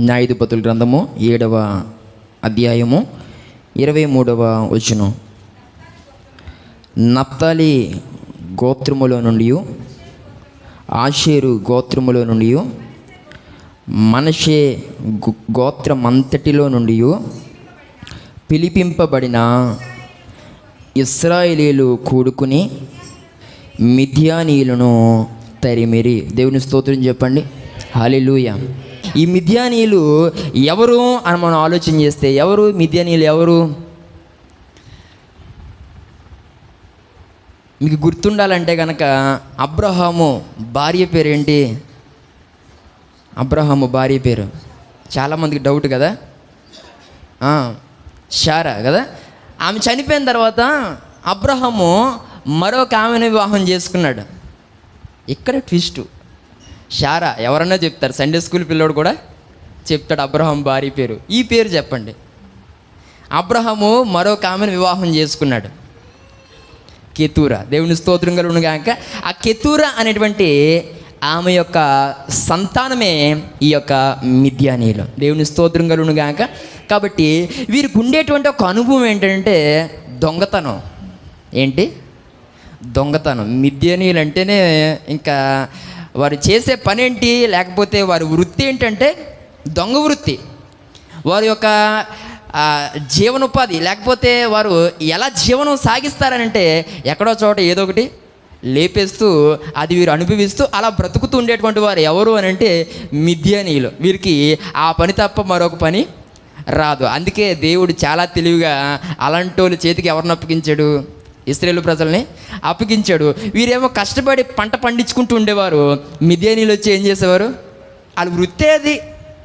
న్యాయాధిపతుల గ్రంథము 7వ అధ్యాయము 23వ వచనం. నప్తాలి గోత్రములో నుండి, ఆషేరు గోత్రములో నుండి, మనషే గోత్రమంతటిలో నుండి పిలిపింపబడిన ఇశ్రాయేలీయులు కూడుకుని మిద్యానీయులను తరిమిరి. దేవుని స్తోత్రం చెప్పండి. హల్లెలూయా. ఈ మిద్యానీయులు ఎవరు అని మనం ఆలోచన చేస్తే, ఎవరు మిద్యానీయులు? ఎవరు మీకు గుర్తుండాలంటే కనుక, అబ్రహాము భార్య పేరు ఏంటి? అబ్రహాము భార్య పేరు చాలామందికి డౌట్ కదా, శారా కదా. ఆమె చనిపోయిన తర్వాత అబ్రహాము మరొక ఆమెను వివాహం చేసుకున్నాడు. ఇక్కడ ట్విస్టు. శారా ఎవరన్నా చెప్తారు, సండే స్కూల్ పిల్లోడు కూడా చెప్తాడు అబ్రహాం భార్య పేరు. ఈ పేరు చెప్పండి. అబ్రహాము మరొక ఆమెను వివాహం చేసుకున్నాడు, కెతూరా. దేవుని స్తోత్రం కలుగును గాక. ఆ కెతూరా అనేటువంటి ఆమె యొక్క సంతానమే ఈ యొక్క మిద్యానీయులు. దేవుని స్తోత్రం కలుగును గాక. కాబట్టి వీరికి ఉండేటువంటి ఒక అనుభవం ఏంటంటే దొంగతనం. ఏంటి? దొంగతనం. మిద్యానీయులు అంటేనే ఇంకా వారు చేసే పని ఏంటి, లేకపోతే వారి వృత్తి ఏంటంటే దొంగ వృత్తి. వారి యొక్క జీవనోపాధి, లేకపోతే వారు ఎలా జీవనం సాగిస్తారనంటే ఎక్కడో చోట ఏదో ఒకటి లేపేస్తూ అది వీరు అనుభవిస్తూ అలా బ్రతుకుతూ ఉండేటువంటి వారు ఎవరు అని అంటే మిద్యానీయులు. వీరికి ఆ పని తప్ప మరొక పని రాదు. అందుకే దేవుడు చాలా తెలివిగా అలాంటి వాళ్ళ చేతికి ఎవరిని అప్పగించాడు? ఇశ్రాయేలు ప్రజల్ని అప్పగించాడు. వీరేమో కష్టపడి పంట పండించుకుంటూ ఉండేవారు. మిద్యానీయులు వచ్చి ఏం చేసేవారు? వాళ్ళ వృత్తే అది,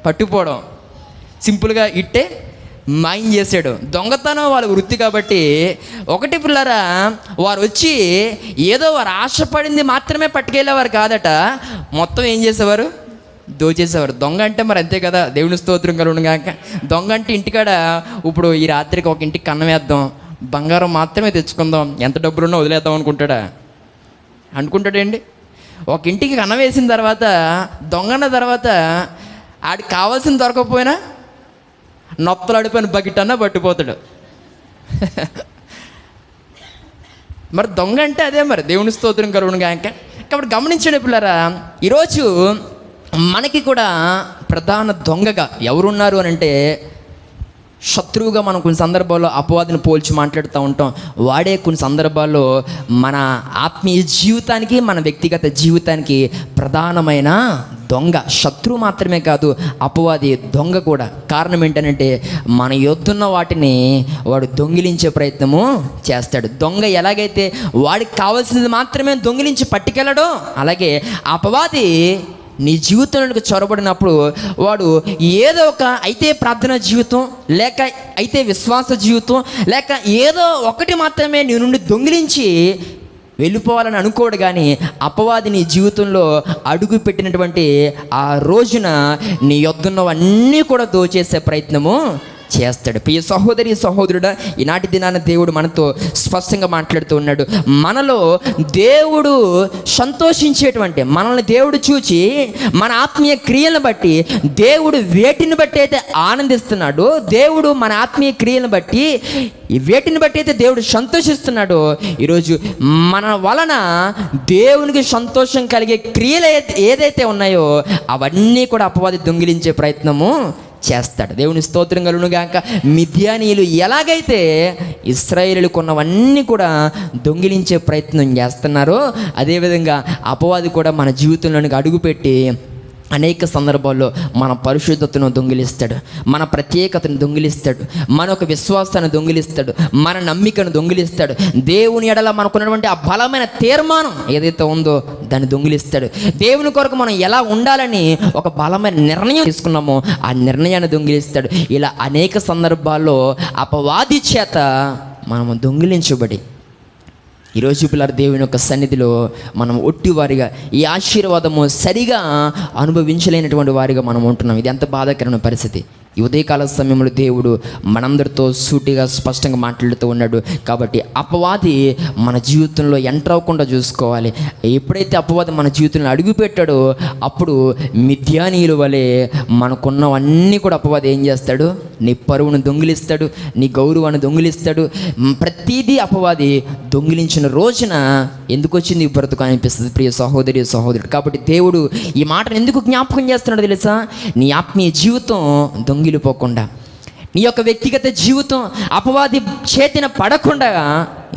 పట్టుపోవడం. సింపుల్గా ఇట్టే మాయం చేశాడు. దొంగతనం వాళ్ళ వృత్తి. కాబట్టి ఒకటి పిల్లరా, వారు వచ్చి ఏదో వారు ఆశపడింది మాత్రమే పట్టుకెళ్ళేవారు కాదట, మొత్తం ఏం చేసేవారు? దోచేసేవారు. దొంగ అంటే మరి అంతే కదా. దేవుని స్తోత్రం కలుగును గాక. దొంగ అంటే ఇంటికాడ ఇప్పుడు ఈ రాత్రికి ఒక ఇంటికి కన్నం వేద్దాం, బంగారం మాత్రమే తెచ్చుకుందాం, ఎంత డబ్బులున్నా వదిలేద్దాం అనుకుంటాడండి. ఒక ఇంటికి కన్నం వేసిన తర్వాత, దొంగన్న తర్వాత ఆడికి కావాల్సిన దొరకకపోయినా నొత్తలాడిపోయిన బకెట్ అన్నా పట్టిపోతాడు. మరి దొంగ అంటే అదే మరి. దేవుని స్తోత్రం కలుగును గాక. కాబట్టి గమనించండి పిల్లరా, ఈరోజు మనకి కూడా ప్రధాన దొంగగా ఎవరున్నారు అని అంటే, శత్రువుగా మనం కొన్ని సందర్భాల్లో అపవాదిని పోల్చి మాట్లాడుతూ ఉంటాం. వాడే కొన్ని సందర్భాల్లో మన ఆత్మీయ జీవితానికి, మన వ్యక్తిగత జీవితానికి ప్రధానమైన దొంగ. శత్రువు మాత్రమే కాదు, అపవాది దొంగ కూడా. కారణం ఏంటంటే మన యొద్దున్న వాటిని వాడు దొంగిలించే ప్రయత్నము చేస్తాడు. దొంగ ఎలాగైతే వాడికి కావాల్సింది మాత్రమే దొంగిలించి పట్టుకెళ్ళడో, అలాగే అపవాది నీ జీవితంలోకి చొరబడినప్పుడు వాడు ఏదో ఒక అయితే ప్రార్థనా జీవితం, లేక అయితే విశ్వాస జీవితం, లేక ఏదో ఒకటి మాత్రమే నీ నుండి దొంగిలించి వెళ్ళిపోవాలని అనుకోడు. కానీ అపవాది నీ జీవితంలో అడుగు పెట్టినటువంటి ఆ రోజున నీ యొద్దున్నవన్నీ కూడా దోచేసే ప్రయత్నము చేస్తాడు. ప్రియ సహోదరి సహోదరుడా, ఈనాటి దినాన దేవుడు మనతో స్పష్టంగా మాట్లాడుతూ ఉన్నాడు. మనలో దేవుడు సంతోషించేటువంటి, మనల్ని దేవుడు చూచి మన ఆత్మీయ క్రియలను బట్టి దేవుడు వేటిని బట్టి అయితే ఆనందిస్తున్నాడు, దేవుడు మన ఆత్మీయ క్రియలను బట్టి వేటిని బట్టి అయితే దేవుడు సంతోషిస్తున్నాడో, ఈరోజు మన వలన దేవునికి సంతోషం కలిగే క్రియలు ఏదైతే ఉన్నాయో అవన్నీ కూడా అపవాది దొంగిలించే ప్రయత్నము చేస్తాడు. దేవుని స్తోత్రం కలుగును గాక. మిద్యానీయులు ఎలాగైతే ఇశ్రాయేలీయులు కొన్నవన్నీ కూడా దొంగిలించే ప్రయత్నం చేస్తున్నారో, అదేవిధంగా అపవాది కూడా మన జీవితంలోనికి అడుగుపెట్టి అనేక సందర్భాల్లో మన పరిశుద్ధతను దొంగిలిస్తాడు, మన ప్రత్యేకతను దొంగిలిస్తాడు, మన ఒక విశ్వాసాన్ని దొంగిలిస్తాడు, మన నమ్మికను దొంగిలిస్తాడు. దేవుని ఎడల మనకున్నటువంటి ఆ బలమైన తీర్మానం ఏదైతే ఉందో దాన్ని దొంగిలిస్తాడు. దేవుని కొరకు మనం ఎలా ఉండాలని ఒక బలమైన నిర్ణయం తీసుకున్నామో ఆ నిర్ణయాన్ని దొంగిలిస్తాడు. ఇలా అనేక సందర్భాల్లో అపవాది చేత మనము దొంగిలించబడి ఈరోజు పిల్లల దేవుని యొక్క సన్నిధిలో మనం ఒట్టివారిగా ఈ ఆశీర్వాదము సరిగా అనుభవించలేనటువంటి వారిగా మనం ఉంటున్నాం. ఇది ఎంత బాధాకరమైన పరిస్థితి. ఈ ఉదయకాల సమయంలో దేవుడు మనందరితో సూటిగా స్పష్టంగా మాట్లాడుతూ ఉన్నాడు. కాబట్టి అపవాది మన జీవితంలో ఎంటర్ అవ్వకుండా చూసుకోవాలి. ఎప్పుడైతే అపవాది మన జీవితంలో అడుగుపెట్టాడో అప్పుడు మిద్యానీయుల వలె మనకున్నవన్నీ కూడా అపవాది ఏం చేస్తాడు? నీ పరువును దొంగిలిస్తాడు, నీ గౌరవాన్ని దొంగిలిస్తాడు. ప్రతిదీ అపవాది దొంగిలించిన రోజున ఎందుకు వచ్చింది ఈ బ్రతుకు అనిపిస్తుంది ప్రియ సహోదరి సహోదరుడు. కాబట్టి దేవుడు ఈ మాటను ఎందుకు జ్ఞాపకం చేస్తున్నాడు తెలుసా? నీ ఆత్మీయ జీవితం దొంగిలిపోకుండా, నీ యొక్క వ్యక్తిగత జీవితం అపవాది చేతిన పడకుండా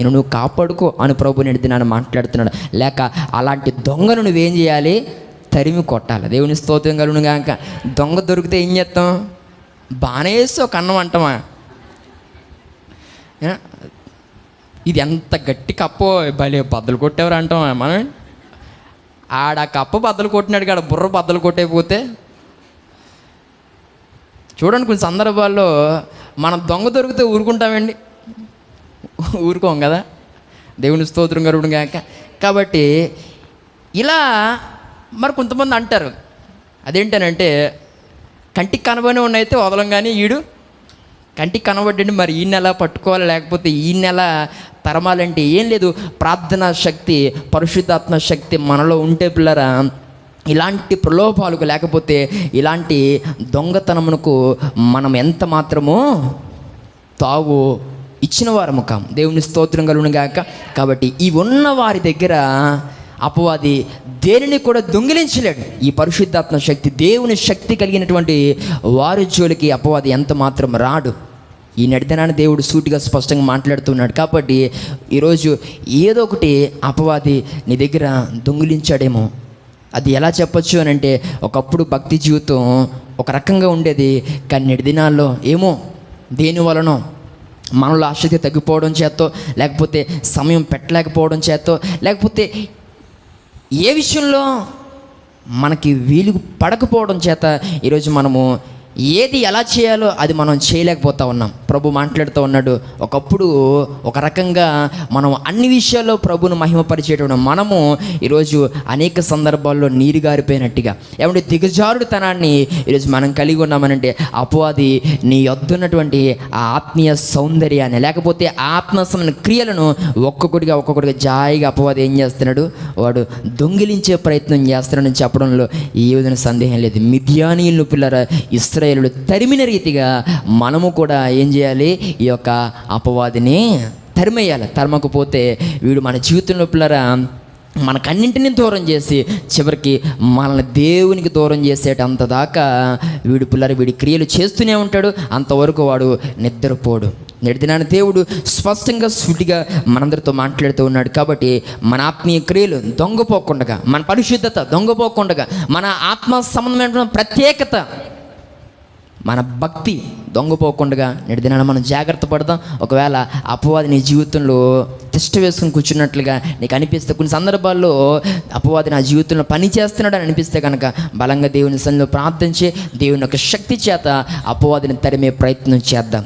నువ్వు కాపాడుకో అని ప్రభు నేడు దినాన్ని మాట్లాడుతున్నాడు. లేక అలాంటి దొంగను నువ్వేం చేయాలి? తరిమి కొట్టాలి. దేవుని స్తోత్రం కలుగును గాక. దొంగ దొరికితే ఏం చేస్తాం? బాగానే వేసి ఒక అన్నం అంటామా? ఇది ఎంత గట్టి కప్పో, భలే బద్దలు కొట్టేవారు అంటాం మనం. ఆడ కప్ప బద్దలు కొట్టినాడు కాడ బుర్ర బద్దలు కొట్టేపోతే చూడండి, కొన్ని సందర్భాల్లో మనం దొంగ దొరికితే ఊరుకుంటామండి, ఊరుకోం కదా. దేవుని స్తోత్రం కలుగును గాక. కాబట్టి ఇలా మరి కొంతమంది అంటారు, అదేంటనంటే కంటికి కనబడి ఉన్నైతే వదలం, కానీ ఈడు కంటికి కనబడ్డండి, మరి ఈ నెల పట్టుకోవాలి, లేకపోతే ఈ నెల తరమాలంటే ఏం లేదు. ప్రార్థనా శక్తి, పరిశుద్ధాత్మ శక్తి మనలో ఉంటే పిల్లరా ఇలాంటి ప్రలోభాలకు లేకపోతే ఇలాంటి దొంగతనమునకు మనం ఎంత మాత్రమో తావు ఇచ్చిన వారము కాం. దేవుని స్తోత్రం కలుగును గాక. కాబట్టి ఈ ఉన్న వారి దగ్గర అపవాది దేనిని కూడా దొంగిలించలేడు. ఈ పరిశుద్ధాత్మ శక్తి, దేవుని శక్తి కలిగినటువంటి వారి జోలికి అపవాది ఎంత మాత్రం రాడు. ఈ నడితనాన్ని దేవుడు సూటిగా స్పష్టంగా మాట్లాడుతున్నాడు. కాబట్టి ఈరోజు ఏదో ఒకటి అపవాది నీ దగ్గర దొంగిలించాడేమో. అది ఎలా చెప్పొచ్చు అని అంటే, ఒకప్పుడు భక్తి జీవితం ఒక రకంగా ఉండేది, కానీ నేటి దినాల్లో ఏమో దేని వలనో మనలో ఆసక్తి తగ్గిపోవడం చేతో, లేకపోతే సమయం పెట్టలేకపోవడం చేతో, లేకపోతే ఏ విషయంలో మనకి వీలు పడకపోవడం చేత ఈరోజు మనము ఏది ఎలా చేయాలో అది మనం చేయలేకపోతా ఉన్నాం. ప్రభు మాట్లాడుతూ ఉన్నాడు, ఒకప్పుడు ఒక రకంగా మనం అన్ని విషయాల్లో ప్రభును మహిమపరిచేటువంటి మనము ఈరోజు అనేక సందర్భాల్లో నీరు గారిపోయినట్టుగా ఏమంటే దిగజారుడుతనాన్ని ఈరోజు మనం కలిగి ఉన్నామనంటే అపవాది నీ వద్దున్నటువంటి ఆ ఆత్మీయ సౌందర్యాన్ని, లేకపోతే ఆత్మసమైన క్రియలను ఒక్కొక్కటిగా జాయిగా అపవాది ఏం చేస్తున్నాడు? వాడు దొంగిలించే ప్రయత్నం చేస్తున్నాడని చెప్పడంలో ఏ విధంగా సందేహం లేదు. మిద్యానీయులను పిల్లరా ఇశ్రాయేలులు తరిమిన రీతిగా మనము కూడా ఏం చేయాలి? ఈ యొక్క అపవాదిని తరిమేయాలి. తరమకపోతే వీడు మన జీవితంలో పిల్లరా మనకన్నింటినీ దూరం చేసి చివరికి మనల్ని దేవునికి దూరం చేసేటంత దాకా వీడు పిల్లలు వీడి క్రియలు చేస్తూనే ఉంటాడు. అంతవరకు వాడు నిద్రపోడు. నేటిదినాన్ని దేవుడు స్పష్టంగా సూటిగా మనందరితో మాట్లాడుతూ ఉన్నాడు. కాబట్టి మన ఆత్మీయ క్రియలు దొంగపోకుండా, మన పరిశుద్ధత దొంగపోకుండా, మన ఆత్మ సంబంధమైన ప్రత్యేకత, మన భక్తి దొంగపోకుండా నేటిదినాన్ని మనం జాగ్రత్త పడదాం. ఒకవేళ అపవాది నీ జీవితంలో తిష్ట వేసుకుని కూర్చున్నట్లుగా నీకు అనిపిస్తే, కొన్ని సందర్భాల్లో అపవాది నా జీవితంలో పని చేస్తున్నాడు అని అనిపిస్తే కనుక బలంగా దేవుని సన్నిధిలో ప్రార్థించి దేవుని యొక్క శక్తి చేత అపవాదిని తరిమే ప్రయత్నం చేద్దాం.